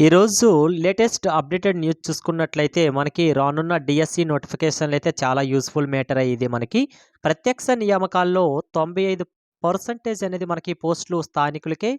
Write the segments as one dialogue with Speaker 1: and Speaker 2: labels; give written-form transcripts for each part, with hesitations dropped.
Speaker 1: ఈరోజు latest updated news చూసుకున్నట్లయితే మనకి రానున్న డిఎస్సి నోటిఫికేషన్లు అయితే చాలా యూస్ఫుల్ మ్యాటర్ ఇది మనకి ప్రత్యక్ష నియామకాల్లో 95% అనేది మనకి పోస్టులు స్థానికులకే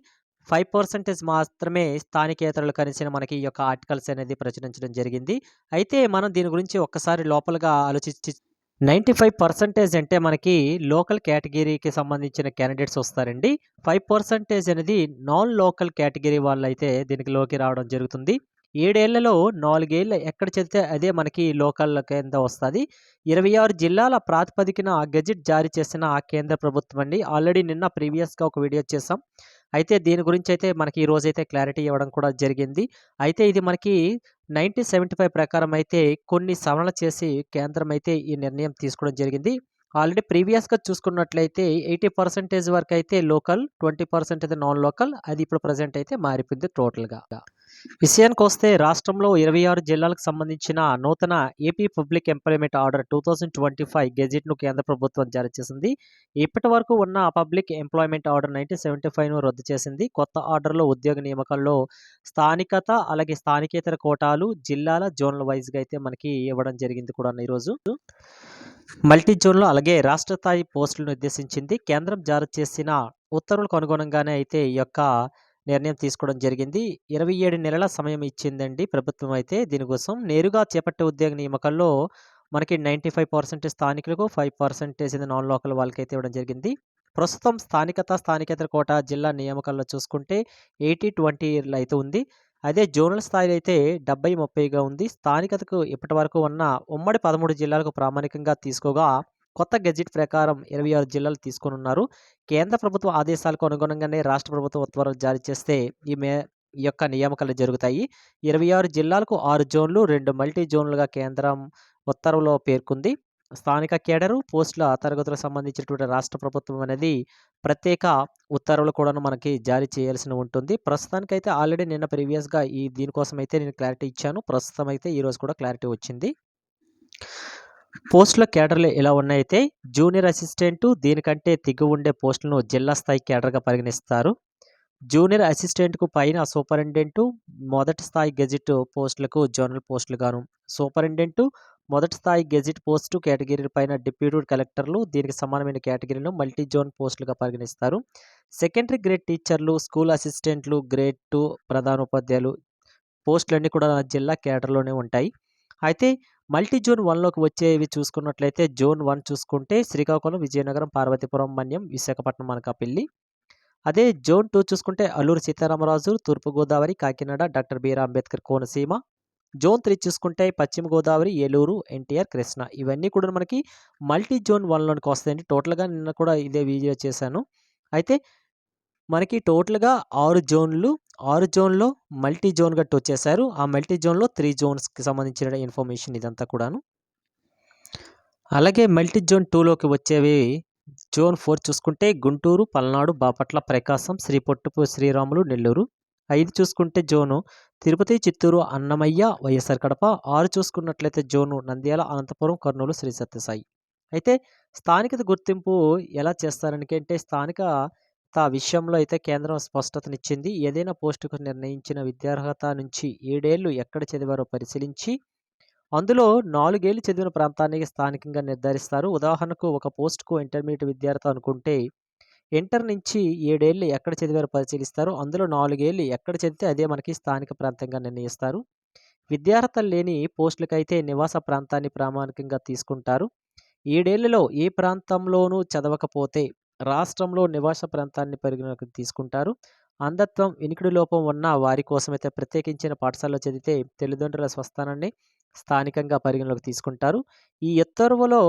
Speaker 1: 5% మాత్రమే స్థానికేతరులు కలిసిన మనకి ఈ యొక్క ఆర్టికల్స్ అనేది ప్రచురించడం జరిగింది. అయితే మనం దీని గురించి ఒక్కసారి లోపలగా ఆలోచించి 95% అంటే మనకి లోకల్ కేటగిరీకి సంబంధించిన క్యాండిడేట్స్ వస్తారండి. 5% అనేది నాన్ లోకల్ కేటగిరీ వాళ్ళైతే దీనిలోకి రావడం జరుగుతుంది. 7 ఏళ్లలో 4 ఏళ్ళు ఎక్కడ చదివితే అదే మనకి లోకల్ కింద వస్తది. 26 జిల్లాల ప్రాతిపదికన గెజిట్ జారీ చేసిన కేంద్ర ప్రభుత్వం అండి. ఆల్రెడీ నిన్న ప్రీవియస్‌గా ఒక వీడియో చేసాం. అయితే దీని గురించైతే మనకి ఈరోజైతే క్లారిటీ ఇవ్వడం కూడా జరిగింది. అయితే ఇది మనకి 1975 ప్రకారం అయితే కొన్ని సవరణలు చేసి కేంద్రం అయితే ఈ నిర్ణయం తీసుకోవడం జరిగింది. ఆల్రెడీ ప్రీవియస్‌గా చూసుకున్నట్లయితే 80% వరకైతే లోకల్, 20% నాన్ లోకల్. అది ఇప్పుడు ప్రెజెంట్ అయితే మారిపోయింది టోటల్‌గా. విషయానికొస్తే రాష్ట్రంలో 26 జిల్లాలకు సంబంధించిన నూతన ఏపీ పబ్లిక్ ఎంప్లాయ్‌మెంట్ ఆర్డర్ 2025 గెజిట్‌ను కేంద్ర ప్రభుత్వం జారీ చేసింది. ఇప్పటివరకు ఉన్న పబ్లిక్ ఎంప్లాయ్‌మెంట్ ఆర్డర్ 1975ను రద్దు చేసింది. కొత్త ఆర్డర్‌లో ఉద్యోగ నియామకాల్లో స్థానికత, అలాగే స్థానికేతర కోటాలు, జిల్లాల, జోన్ల వైస్‌గా అయితే మనకి ఇవ్వడం జరిగింది కూడా ఈరోజు. మల్టీ జోన్‌లో అలాగే రాష్ట్ర స్థాయి పోస్టులను ఉద్దేశించింది. కేంద్రం జారీ చేసిన ఉత్తర్వులకు అనుగుణంగానే అయితే ఈ యొక్క నిర్ణయం తీసుకోవడం జరిగింది. 27 నెలల సమయం ఇచ్చిందండి ప్రభుత్వం అయితే దీనికోసం. నేరుగా చేపట్టే ఉద్యోగ నియామకాల్లో మనకి 95% స్థానికులకు, 5% నాన్ లోకల్ వాళ్ళకైతే ఇవ్వడం జరిగింది. ప్రస్తుతం స్థానికత, స్థానికేతర కోటా, జిల్లా నియామకాల్లో చూసుకుంటే 80-20 అయితే ఉంది. అదే జోనల్ స్థాయిలో అయితే 70-30గా ఉంది. స్థానికతకు ఇప్పటివరకు ఉన్న ఉమ్మడి 13 జిల్లాలకు ప్రామాణికంగా తీసుకోగా కొత్త గెజిట్ ప్రకారం 26 జిల్లాలు తీసుకోనున్నారు. కేంద్ర ప్రభుత్వ ఆదేశాలకు అనుగుణంగానే రాష్ట్ర ప్రభుత్వం ఉత్తర్వులు జారీ చేస్తే ఈ యొక్క నియామకాలు జరుగుతాయి. 26 జిల్లాలకు 6 జోన్లు, 2 మల్టీ జోన్లుగా కేంద్రం ఉత్తర్వులో పేర్కొంది. స్థానిక కేడరు, పోస్టుల తరగతులకు సంబంధించినటువంటి రాష్ట్ర ప్రభుత్వం అనేది ప్రత్యేక ఉత్తర్వులు కూడాను మనకి జారీ చేయాల్సి ఉంటుంది. ప్రస్తుతానికైతే ఆల్రెడీ నిన్న ప్రీవియస్‌గా దీనికోసం అయితే నేను క్లారిటీ ఇచ్చాను. ప్రస్తుతం అయితే ఈరోజు కూడా క్లారిటీ వచ్చింది. పోస్టుల కేడర్లు ఎలా ఉన్నాయితే జూనియర్ అసిస్టెంటు దీనికంటే దిగువ ఉండే పోస్టులను జిల్లా స్థాయి కేడర్‌గా పరిగణిస్తారు. జూనియర్ అసిస్టెంట్‌కు పైన సూపరింటెండెంటు, మొదటి స్థాయి గెజిట్ పోస్టులకు జోనల్ పోస్టులుగాను, సూపరింటెండెంటు, మొదటి స్థాయి గెజిట్ పోస్టు కేటగిరీ పైన డిప్యూటీ కలెక్టర్లు, దీనికి సమానమైన కేటగిరీలను మల్టీ జోన్ పోస్టులుగా పరిగణిస్తారు. సెకండరీ గ్రేడ్ టీచర్లు, స్కూల్ అసిస్టెంట్లు, గ్రేడ్ 2 ప్రధానోపాధ్యాయులు పోస్టులన్నీ కూడా జిల్లా కేడర్‌లోనే ఉంటాయి. అయితే మల్టీ జోన్ 1లోకి వచ్చేవి చూసుకున్నట్లయితే జోన్ 1 చూసుకుంటే శ్రీకాకుళం, విజయనగరం, పార్వతీపురం, మన్యం, విశాఖపట్నం, అనకాపల్లి. అదే జోన్ 2 చూసుకుంటే Alluri Sitaramaraju, Thurpu Godavari, Kakinada, doctor BR Ambedkar Konaseema. Zone 3 చూసుకుంటే పశ్చిమ గోదావరి, ఏలూరు, ఎన్టీఆర్, కృష్ణ. ఇవన్నీ కూడా మనకి మల్టీ జోన్ 1లోనికి వస్తాయండి. టోటల్‌గా నిన్న కూడా ఇదే వీడియో చేశాను. అయితే మనకి టోటల్‌గా 6 జోన్లు. 6 జోన్‌లో మల్టీ జోన్‌గా వచ్చేసారు. ఆ మల్టీ జోన్‌లో 3 జోన్స్‌కి సంబంధించిన ఇన్ఫర్మేషన్ ఇదంతా కూడాను. అలాగే మల్టీ జోన్ 2లోకి వచ్చేవి జోన్ 4 చూసుకుంటే గుంటూరు, పల్నాడు, బాపట్ల, ప్రకాశం, శ్రీపొట్టు శ్రీరాములు, నెల్లూరు. 5 చూసుకుంటే జోను తిరుపతి, చిత్తూరు, అన్నమయ్య, వైఎస్ఆర్ కడప. 6 చూసుకున్నట్లయితే జోను నంద్యాల, అనంతపురం, కర్నూలు, శ్రీ సత్యసాయి. అయితే స్థానికత గుర్తింపు ఎలా చేస్తారంటే స్థానికత విషయంలో అయితే కేంద్రం స్పష్టతనిచ్చింది. ఏదైనా పోస్టుకు నిర్ణయించిన విద్యార్హత నుంచి 7 ఏళ్లు ఎక్కడ చదివారో పరిశీలించి అందులో 4 ఏళ్లు చదివిన ప్రాంతాన్ని స్థానికంగా నిర్ధారిస్తారు. ఉదాహరణకు ఒక పోస్ట్‌కు ఇంటర్మీడియేట్ విద్యార్హత అనుకుంటే, ఇంటర్ నుంచి 7 ఏళ్లు ఎక్కడ చదివారో పరిశీలిస్తారు. అందులో 4 ఏళ్లు ఎక్కడ చదివితే అదే మనకి స్థానిక ప్రాంతంగా నిర్ణయిస్తారు. విద్యార్హతలు లేని పోస్టులకైతే నివాస ప్రాంతాన్ని ప్రామాణికంగా తీసుకుంటారు. 7 ఏళ్లలో ఏ ప్రాంతంలోనూ చదవకపోతే రాష్ట్రంలో నివాస ప్రాంతాన్ని పరిగణలోకి తీసుకుంటారు. అంధత్వం, వినికిడి లోపం ఉన్న వారి కోసమైతే ప్రత్యేకించిన పాఠశాలలో చదివితే తల్లిదండ్రుల స్వస్థానాన్ని స్థానికంగా పరిగణలోకి తీసుకుంటారు. ఈ ఉత్తర్వులో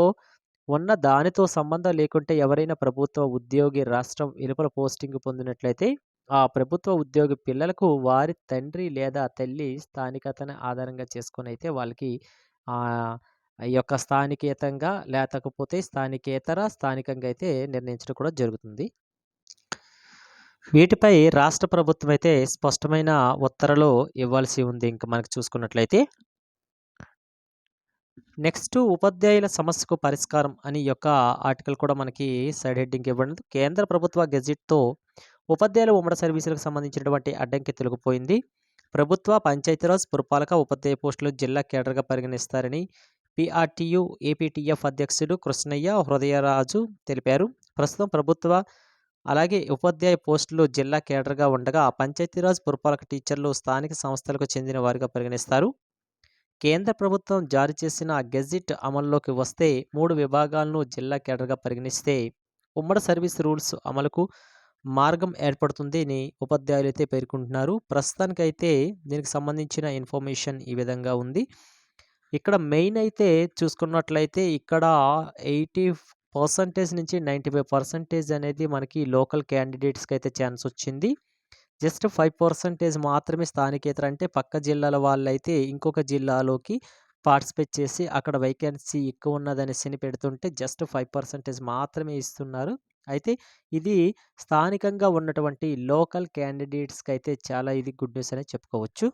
Speaker 1: ఉన్న దానితో సంబంధం లేకుంటే ఎవరైనా ప్రభుత్వ ఉద్యోగి రాష్ట్రం వెలుపల పోస్టింగ్ పొందినట్లయితే ఆ ప్రభుత్వ ఉద్యోగి పిల్లలకు వారి తండ్రి లేదా తల్లి స్థానికతను ఆధారంగా చేసుకొని అయితే వాళ్ళకి ఈ యొక్క స్థానికేతంగా లేకపోతే స్థానికేతర స్థానికంగా అయితే నిర్ణయించడం కూడా జరుగుతుంది. వీటిపై రాష్ట్ర ప్రభుత్వం అయితే స్పష్టమైన ఉత్తర్వులు ఇవ్వాల్సి ఉంది. ఇంక మనకు చూసుకున్నట్లయితే నెక్స్ట్ ఉపాధ్యాయుల సమస్యకు పరిష్కారం అని యొక్క ఆర్టికల్ కూడా మనకి సైడ్ హెడ్డింగ్ ఇవ్వడం. కేంద్ర ప్రభుత్వ గెజిట్‌తో ఉపాధ్యాయుల ఉమ్మడి సర్వీసులకు సంబంధించినటువంటి అడ్డంకి తొలగిపోయింది. ప్రభుత్వ, పంచాయతీరాజ్, పురపాలక, ఉపాధ్యాయ పోస్టులు జిల్లా కేడర్‌గా పరిగణిస్తారని పీఆర్టీయూ ఏపీటీఎఫ్ అధ్యక్షుడు కృష్ణయ్య హృదయరాజు తెలిపారు. ప్రస్తుతం ప్రభుత్వ, అలాగే ఉపాధ్యాయ పోస్టులు జిల్లా కేడర్‌గా ఉండగా, పంచాయతీరాజ్, పురపాలక టీచర్లు స్థానిక సంస్థలకు చెందిన వారిగా పరిగణిస్తారు. కేంద్ర ప్రభుత్వం జారీ చేసిన గెజిట్ అమల్లోకి వస్తే 3 విభాగాలను జిల్లా కేడర్‌గా పరిగణిస్తే ఉమ్మడి సర్వీస్ రూల్స్ అమలుకు మార్గం ఏర్పడుతుంది అని ఉపాధ్యాయులైతే పేర్కొంటున్నారు. ప్రస్తుతానికైతే దీనికి సంబంధించిన ఇన్ఫర్మేషన్ ఈ విధంగా ఉంది. ఇక్కడ మెయిన్ అయితే చూసుకున్నట్లయితే ఇక్కడ 80% నుంచి 95% అనేది మనకి లోకల్ క్యాండిడేట్స్‌కైతే ఛాన్స్ వచ్చింది. జస్ట్ 5% మాత్రమే స్థానికేతర అంటే పక్క జిల్లాల వాళ్ళైతే ఇంకొక జిల్లాలోకి పార్టిసిపేట్ చేసి అక్కడ వేకెన్సీ ఎక్కువ ఉన్నదనేసని పెడుతుంటే జస్ట్ 5% మాత్రమే ఇస్తున్నారు. అయితే ఇది స్థానికంగా ఉన్నటువంటి లోకల్ క్యాండిడేట్స్‌కైతే చాలా ఇది గుడ్ న్యూస్ అనే చెప్పుకోవచ్చు.